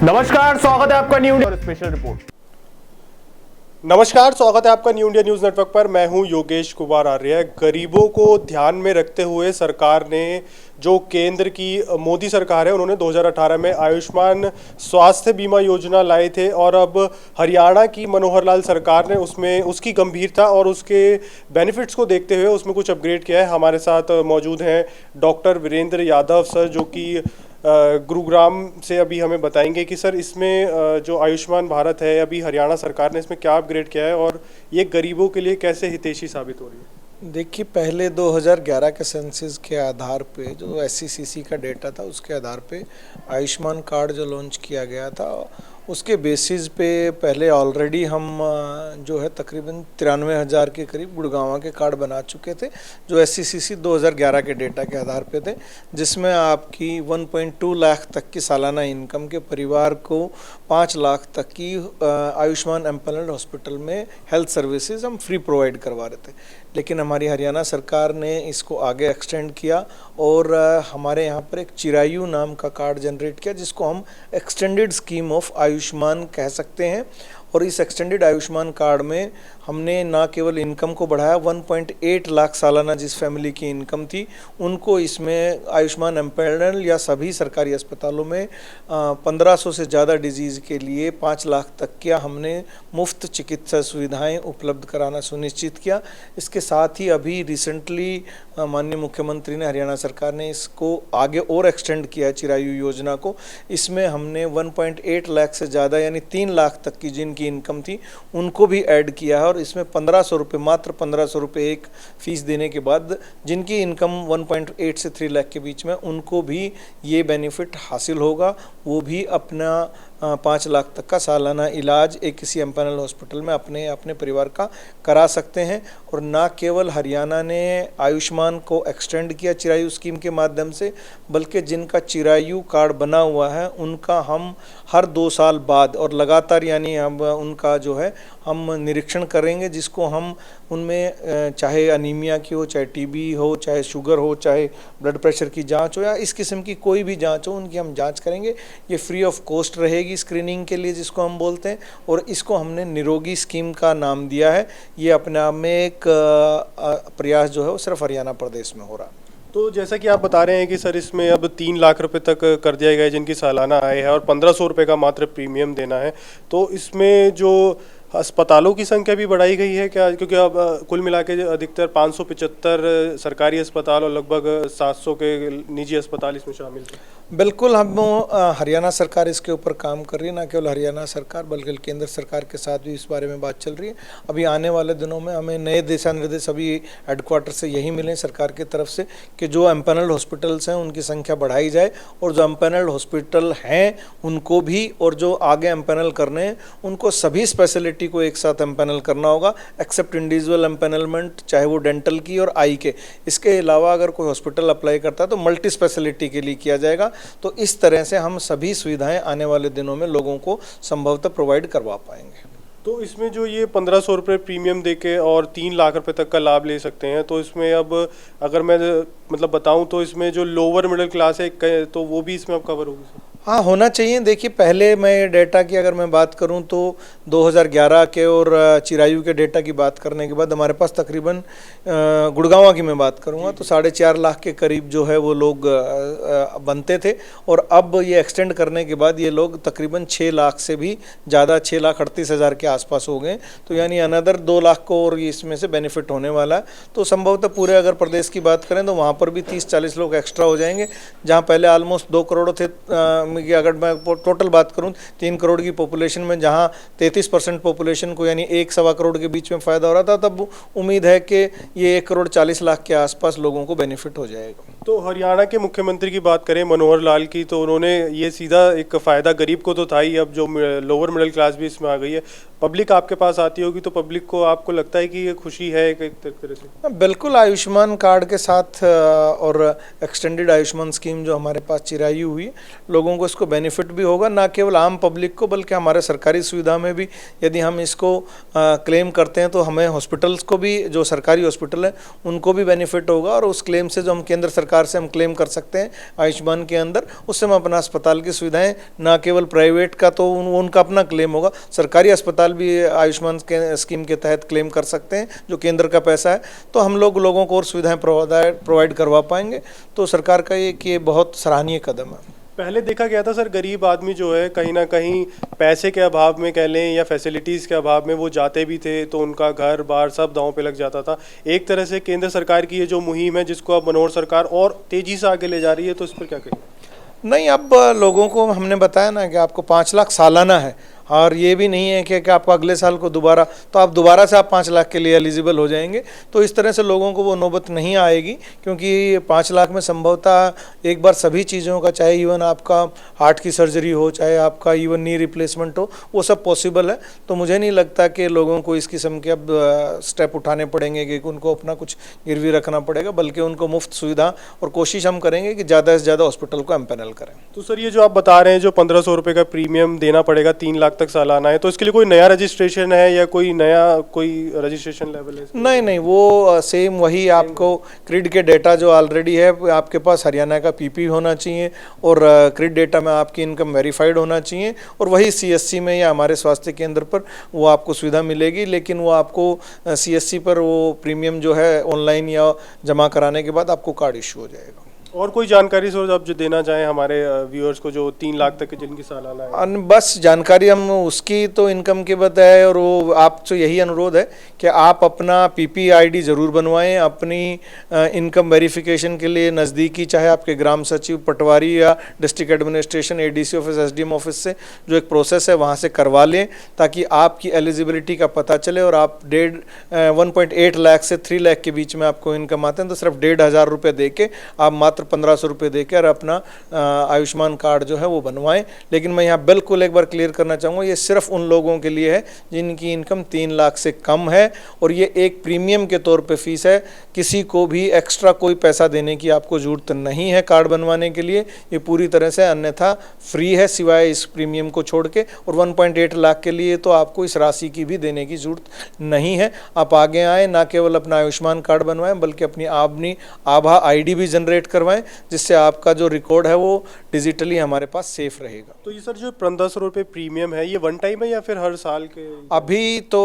नमस्कार, स्वागत है आपका न्यू इंडिया स्पेशल रिपोर्ट। नमस्कार, स्वागत है आपका न्यू इंडिया न्यूज़ नेटवर्क पर। मैं हूं योगेश कुमार आर्य। गरीबों को ध्यान में रखते हुए सरकार ने जो केंद्र की मोदी सरकार है उन्होंने 2018 में आयुष्मान स्वास्थ्य बीमा योजना लाए थे और अब हरियाणा की मनोहर लाल सरकार ने उसमें उसकी गंभीरता और उसके बेनिफिट्स को देखते हुए उसमें कुछ अपग्रेड किया है। हमारे साथ मौजूद हैं डॉक्टर वीरेंद्र यादव सर, जो कि गुरुग्राम से अभी हमें बताएंगे कि सर इसमें जो आयुष्मान भारत है अभी हरियाणा सरकार ने इसमें क्या अपग्रेड किया है और ये गरीबों के लिए कैसे हितैषी साबित हो रही है। देखिए, पहले 2011 के सेंसस के आधार पे जो SCCC का डेटा था उसके आधार पे आयुष्मान कार्ड जो लॉन्च किया गया था उसके बेसिस पे पहले ऑलरेडी हम जो है तकरीबन 93,000 के करीब गुड़गांव के कार्ड बना चुके थे जो SCCC 2011 के डेटा के आधार पे थे, जिसमें आपकी 1.2 लाख तक की सालाना इनकम के परिवार को 5 लाख तक की आयुष्मान एम्पैनल्ड हॉस्पिटल में हेल्थ सर्विसेज हम फ्री प्रोवाइड करवा रहे थे। लेकिन हमारी हरियाणा सरकार ने इसको आगे एक्सटेंड किया और हमारे यहाँ पर एक चिरायु नाम का कार्ड जनरेट किया जिसको हम एक्सटेंडेड स्कीम ऑफ आयुष्मान कह सकते हैं। और इस एक्सटेंडेड आयुष्मान कार्ड में हमने ना केवल इनकम को बढ़ाया, 1.8 लाख सालाना जिस फैमिली की इनकम थी उनको इसमें आयुष्मान एम्पैनल या सभी सरकारी अस्पतालों में 1500 से ज़्यादा डिजीज़ के लिए 5 लाख तक का हमने मुफ्त चिकित्सा सुविधाएं उपलब्ध कराना सुनिश्चित किया। इसके साथ ही अभी रिसेंटली माननीय मुख्यमंत्री ने, हरियाणा सरकार ने इसको आगे और एक्सटेंड किया चिरायु योजना को। इसमें हमने 1.8 लाख से ज़्यादा यानी 3 लाख तक की जिनकी इनकम थी उनको भी ऐड किया है और इसमें 1500 रुपये, मात्र 1500 रुपये एक फीस देने के बाद जिनकी इनकम 1.8 से 3 लाख के बीच में उनको भी ये बेनिफिट हासिल होगा। वो भी अपना 5 लाख तक का सालाना इलाज एक किसी एम्पैनल हॉस्पिटल में अपने परिवार का करा सकते हैं। और ना केवल हरियाणा ने आयुष्मान को एक्सटेंड किया चिरायु स्कीम के माध्यम से, बल्कि जिनका चिरायु कार्ड बना हुआ है उनका हम हर 2 साल बाद और लगातार यानी हम उनका जो है हम निरीक्षण करेंगे, जिसको हम उनमें चाहे अनीमिया की हो, चाहे TB हो, चाहे शुगर हो, चाहे ब्लड प्रेशर की जांच हो या इस किस्म की कोई भी जांच हो, उनकी हम जांच करेंगे। ये फ्री ऑफ कॉस्ट रहेगी स्क्रीनिंग के लिए, जिसको हम बोलते हैं, और इसको हमने निरोगी स्कीम का नाम दिया है। ये अपने आप में एक प्रयास जो है वो सिर्फ हरियाणा प्रदेश में हो रहा है। तो जैसा कि आप बता रहे हैं कि सर इसमें अब 3 लाख रुपए तक कर दिया गया है जिनकी सालाना आय है और 1500 रुपये का मात्र प्रीमियम देना है, तो इसमें जो अस्पतालों की संख्या भी बढ़ाई गई है क्या? क्योंकि अब कुल मिला के अधिकतर 575 सरकारी अस्पताल और लगभग 700 के निजी अस्पताल इसमें शामिल थे। बिल्कुल, हम हरियाणा सरकार इसके ऊपर काम कर रही है। ना केवल हरियाणा सरकार बल्कि केंद्र सरकार के साथ भी इस बारे में बात चल रही है। अभी आने वाले दिनों में हमें नए दिशा निर्देश अभी हेडक्वार्टर से यही मिले सरकार की तरफ से कि जो एम्पैनल्ड हॉस्पिटल्स हैं उनकी संख्या बढ़ाई जाए और जो एम्पैनल्ड हॉस्पिटल हैं उनको भी, और जो आगे एम्पैनल करने हैं उनको सभी स्पेशलिटी को एक साथ एम्पैनल करना होगा, एक्सेप्ट इंडिविजुअल एम्पैनलमेंट, चाहे वो डेंटल की और आई के। इसके अलावा अगर कोई हॉस्पिटल अप्लाई करता है तो मल्टी स्पेशलिटी के लिए किया जाएगा। तो इस तरह से हम सभी सुविधाएं आने वाले दिनों में लोगों को संभवतः प्रोवाइड करवा पाएंगे। तो इसमें जो ये 1500 रुपये प्रीमियम देके और 3 लाख रुपए तक का लाभ ले सकते हैं, तो इसमें अब अगर मैं मतलब बताऊं तो इसमें जो लोअर मिडिल क्लास है तो वो भी इसमें अब कवर होगी? हाँ, होना चाहिए। देखिए, पहले मैं डेटा की अगर मैं बात करूं तो 2011 के और चिरायु के डेटा की बात करने के बाद हमारे पास तकरीबन गुड़गांव की मैं बात करूंगा तो 4.5 लाख के करीब जो है वो लोग बनते थे और अब ये एक्सटेंड करने के बाद ये लोग तकरीबन 6 लाख से भी ज़्यादा, 6,38,000 के आसपास हो गए। तो यानी अनदर 2 लाख को और इसमें से बेनिफिट होने वाला है। तो संभवतः पूरे अगर प्रदेश की बात करें तो वहाँ पर भी 30-40 लोग एक्स्ट्रा हो जाएंगे। जहाँ पहले ऑलमोस्ट 2 करोड़ थे की अगर मैं टोटल बात करूं 3 करोड़ की पॉपुलेशन में जहां 33% पॉपुलेशन को यानी 1-1.25 करोड़ के बीच में फ़ायदा हो रहा था, तब उम्मीद है कि ये 1 करोड़ 40 लाख के आसपास लोगों को बेनिफिट हो जाएगा। तो हरियाणा के मुख्यमंत्री की बात करें मनोहर लाल की, तो उन्होंने ये सीधा एक फ़ायदा गरीब को तो था ही, अब जो लोअर मिडिल क्लास भी इसमें आ गई है, पब्लिक आपके पास आती होगी तो पब्लिक को आपको लगता है कि ये खुशी है एक तरह से? बिल्कुल, आयुष्मान कार्ड के साथ और एक्सटेंडेड आयुष्मान स्कीम जो हमारे पास चिराई हुई, लोगों को इसको बेनिफिट भी होगा, ना केवल आम पब्लिक को बल्कि हमारे सरकारी सुविधा में भी यदि हम इसको क्लेम करते हैं तो हमें हॉस्पिटल्स को भी, जो सरकारी हॉस्पिटल है उनको भी बेनिफिट होगा, और उस क्लेम से जो हम केंद्र सरकार से हम क्लेम कर सकते हैं आयुष्मान के अंदर, उससे हम अपना अस्पताल की सुविधाएं, ना केवल प्राइवेट का तो उनका अपना क्लेम होगा, सरकारी अस्पताल भी आयुष्मान स्कीम के तहत क्लेम कर सकते हैं जो केंद्र का पैसा है, तो हम लोगों को और सुविधाएं प्रोवाइड करवा पाएंगे। तो सरकार का ये बहुत सराहनीय कदम है। पहले देखा गया था सर, गरीब आदमी जो है कहीं ना कहीं पैसे के अभाव में कह लें या फैसिलिटीज़ के अभाव में वो जाते भी थे तो उनका घर बार सब दांव पे लग जाता था। एक तरह से केंद्र सरकार की ये जो मुहिम है जिसको अब मनोहर सरकार और तेज़ी से आगे ले जा रही है, तो इस पर क्या कहें? नहीं, अब लोगों को हमने बताया ना कि आपको 5 लाख सालाना है, और ये भी नहीं है कि आपको अगले साल को दोबारा, तो आप दोबारा से आप 5 लाख के लिए एलिजिबल हो जाएंगे। तो इस तरह से लोगों को वो नौबत नहीं आएगी, क्योंकि 5 लाख में संभवतः एक बार सभी चीज़ों का, चाहे इवन आपका हार्ट की सर्जरी हो, चाहे आपका इवन नी रिप्लेसमेंट हो, वो सब पॉसिबल है। तो मुझे नहीं लगता कि लोगों को इस किस्म के अब स्टेप उठाने पड़ेंगे कि उनको अपना कुछ गिरवी रखना पड़ेगा, बल्कि उनको मुफ्त सुविधा, और कोशिश हम करेंगे कि ज़्यादा से ज़्यादा हॉस्पिटल को एम्पैनल करें। तो सर ये जो आप बता रहे हैं जो 1500 रुपये का प्रीमियम देना पड़ेगा 3 लाख तक सालाना है, तो इसके लिए कोई नया रजिस्ट्रेशन है या कोई रजिस्ट्रेशन लेवल है? नहीं, वो सेम वही आपको क्रिड के डेटा जो ऑलरेडी है आपके पास, हरियाणा का पीपी होना चाहिए, और क्रिड डेटा में आपकी इनकम वेरीफाइड होना चाहिए, और वही सीएससी में या हमारे स्वास्थ्य केंद्र पर वो आपको सुविधा मिलेगी। लेकिन वो आपको सीएससी पर वो प्रीमियम जो है ऑनलाइन या जमा कराने के बाद आपको कार्ड इशू हो जाएगा। और कोई जानकारी सर आप जो देना चाहें हमारे व्यूअर्स को जो 3 लाख तक के जिनकी सालाना है? बस जानकारी हम उसकी तो इनकम के बताए, और वो आपसे यही अनुरोध है कि आप अपना पीपी आईडी ज़रूर बनवाएं, अपनी इनकम वेरिफिकेशन के लिए नज़दीकी, चाहे आपके ग्राम सचिव, पटवारी या district administration, ADC office, SDM office से जो एक प्रोसेस है वहाँ से करवा लें, ताकि आपकी एलिजिबिलिटी का पता चले। और आप 1.8 लाख से 3 लाख के बीच में आपको इनकम आते हैं तो सिर्फ 1,500 रुपये दे के आप मात्र 1500 रुपये देकर अपना आयुष्मान कार्ड जो है वो बनवाएं। लेकिन मैं यहाँ बिल्कुल एक बार क्लियर करना चाहूँगा, ये सिर्फ उन लोगों के लिए है जिनकी इनकम 3 लाख से कम है, और ये एक प्रीमियम के तौर पे फीस है। किसी को भी एक्स्ट्रा कोई पैसा देने की आपको ज़रूरत नहीं है कार्ड बनवाने के लिए, ये पूरी तरह से अन्यथा फ्री है सिवाय इस प्रीमियम को छोड़ के। और 1.8 लाख के लिए तो आपको इस राशि की भी देने की ज़रूरत नहीं है। आप आगे आएँ, ना केवल अपना आयुष्मान कार्ड बनवाएं बल्कि अपनी आभा आईडी भी जनरेट करवाएं, जिससे आपका जो रिकॉर्ड है वो डिजिटली हमारे पास सेफ रहेगा। तो ये सर जो 1500 रुपये प्रीमियम है, ये वन टाइम है या फिर हर साल के? अभी तो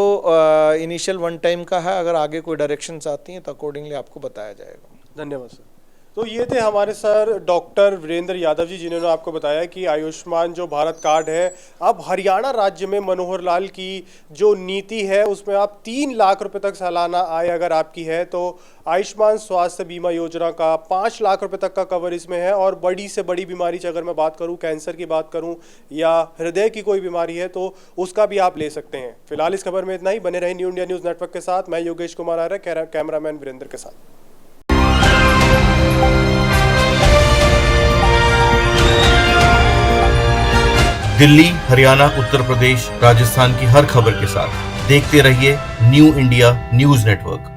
इनिशियल 1 टाइम का है, अगर आगे कोई डायरेक्शंस आती हैं तो अकॉर्डिंगली आपको बताया जाएगा। धन्यवाद सर। तो ये थे हमारे सर डॉक्टर वीरेंद्र यादव जी, जिन्होंने आपको बताया कि आयुष्मान जो भारत कार्ड है अब हरियाणा राज्य में मनोहर लाल की जो नीति है उसमें आप 3 लाख रुपए तक सालाना आय अगर आपकी है तो आयुष्मान स्वास्थ्य बीमा योजना का 5 लाख रुपए तक का कवर इसमें है। और बड़ी से बड़ी बीमारी से अगर मैं बात करूं, कैंसर की बात करूं या हृदय की कोई बीमारी है तो उसका भी आप ले सकते हैं। फिलहाल इस खबर में इतना ही। बने रहे न्यू इंडिया न्यूज़ नेटवर्क के साथ। मैं योगेश कुमार आर्य, कैमरामैन वीरेंद्र के साथ। दिल्ली, हरियाणा, उत्तर प्रदेश, राजस्थान की हर खबर के साथ देखते रहिए न्यू इंडिया न्यूज़ नेटवर्क।